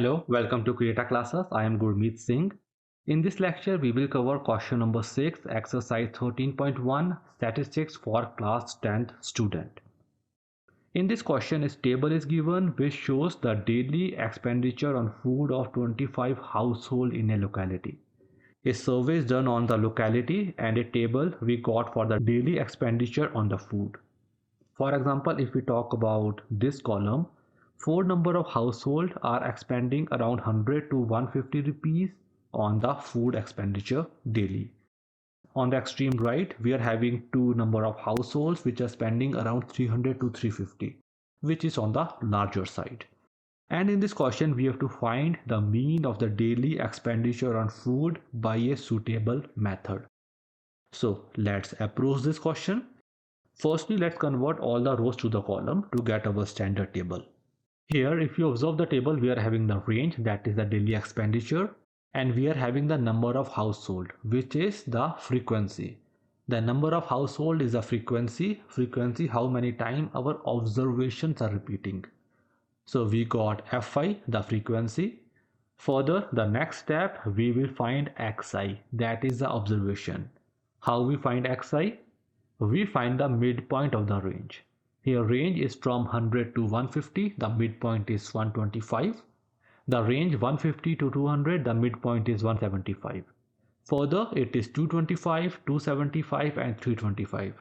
Hello, welcome to CREATA CLASSES. I am Gurmeet Singh. In this lecture, we will cover question number 6, exercise 13.1, statistics for class 10th student. In this question, a table is given which shows the daily expenditure on food of 25 households in a locality. A survey is done on the locality and a table we got for the daily expenditure on the food. For example, if we talk about this column, 4 number of households are expending around 100 to 150 rupees on the food expenditure daily. On the extreme right, we are having 2 number of households which are spending around 300 to 350, which is on the larger side. And in this question, we have to find the mean of the daily expenditure on food by a suitable method. So let's approach this question. Firstly, let's convert all the rows to the column to get our standard table. Here, if you observe the table, we are having the range, that is the daily expenditure, and we are having the number of household, which is the frequency. The number of household is the frequency, how many times our observations are repeating. So we got Fi, the frequency. Further, the next step, we will find Xi, that is the observation. How we find Xi? We find the midpoint of the range. Here range is from 100 to 150, the midpoint is 125. The range 150 to 200, the midpoint is 175. Further, it is 225, 275 and 325.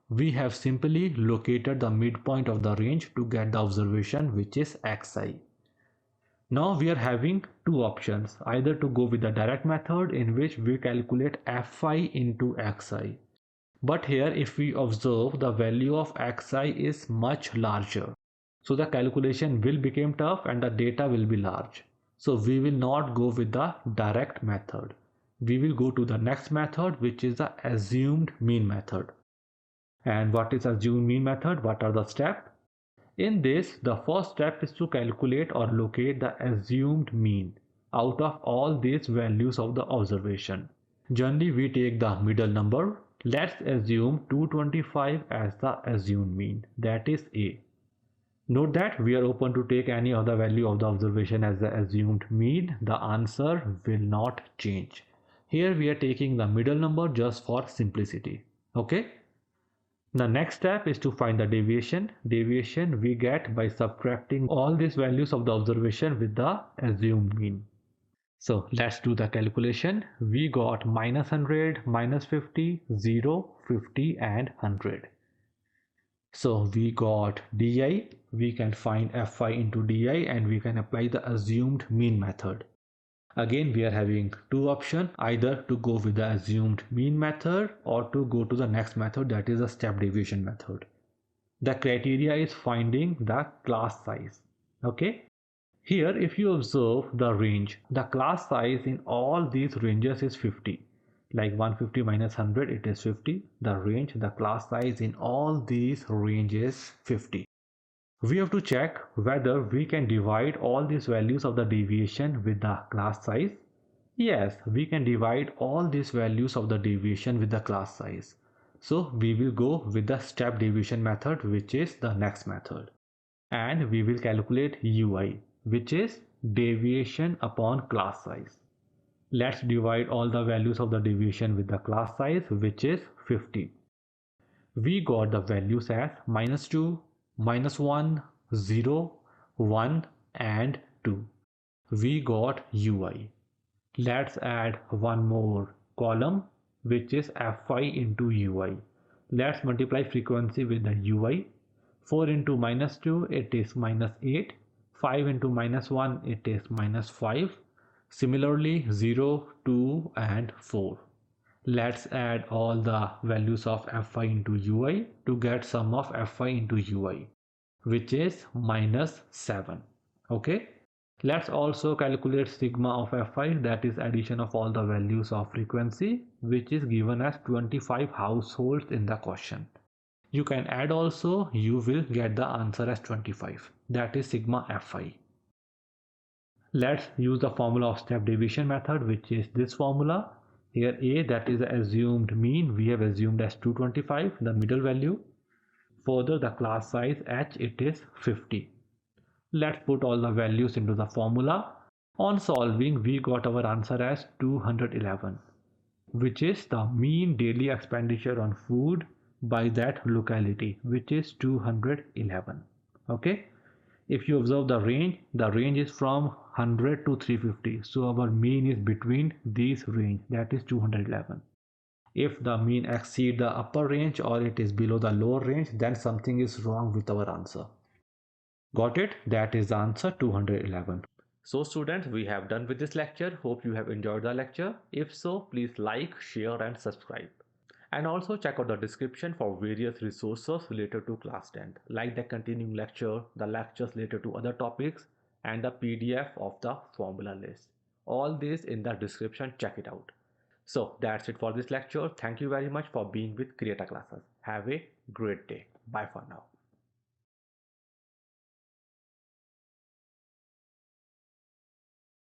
We have simply located the midpoint of the range to get the observation, which is Xi. Now we are having two options, either to go with the direct method in which we calculate Fi into Xi. But here if we observe, the value of Xi is much larger. So the calculation will become tough and the data will be large. So we will not go with the direct method. We will go to the next method, which is the assumed mean method. And what is assumed mean method? What are the steps? In this, the first step is to calculate or locate the assumed mean out of all these values of the observation. Generally, we take the middle number. Let's assume 225 as the assumed mean, that is A. Note that we are open to take any other value of the observation as the assumed mean. The answer will not change. Here we are taking the middle number just for simplicity. Okay. The next step is to find the deviation. Deviation we get by subtracting all these values of the observation with the assumed mean. So let's do the calculation. We got minus 100, minus 50, 0, 50 and 100. So we got di. We can find Fi into di and we can apply the assumed mean method. Again, we are having two options, either to go with the assumed mean method or to go to the next method, that is the step deviation method. The criteria is finding the class size. Okay. Here, if you observe the range, the class size in all these ranges is 50. Like 150 minus 100, it is 50. The range, the class size in all these ranges 50. We have to check whether we can divide all these values of the deviation with the class size. Yes, we can divide all these values of the deviation with the class size. So we will go with the step deviation method, which is the next method. And we will calculate UI, which is deviation upon class size. Let's divide all the values of the deviation with the class size, which is 50. We got the values as minus 2, minus 1, 0, 1 and 2. We got UI. Let's add one more column, which is Fi into UI. Let's multiply frequency with the UI. 4 into minus 2, it is minus 8. 5 into minus 1, it is minus 5. Similarly, 0, 2 and 4. Let's add all the values of Fi into Ui to get sum of Fi into Ui, which is minus 7. Okay. Let's also calculate sigma of Fi, that is addition of all the values of frequency, which is given as 25 households in the question. You can add also, you will get the answer as 25, that is sigma Fi. Let's use the formula of step deviation method, which is this formula. Here A, that is the assumed mean, we have assumed as 225, the middle value. Further, the class size H, it is 50. Let's put all the values into the formula. On solving, we got our answer as 211, which is the mean daily expenditure on food by that locality, which is 211. Okay, if you observe the range is from 100 to 350, so our mean is between these range, that is 211. If the mean exceed the upper range or it is below the lower range, then something is wrong with our answer. Got it? That is the answer, 211. So students, we have done with this lecture. Hope you have enjoyed the lecture. If so, please like, share and subscribe. And also check out the description for various resources related to class 10, like the continuing lecture, the lectures related to other topics, and the PDF of the formula list. All this in the description, check it out. So that's it for this lecture. Thank you very much for being with CREATA Classes. Have a great day. Bye for now.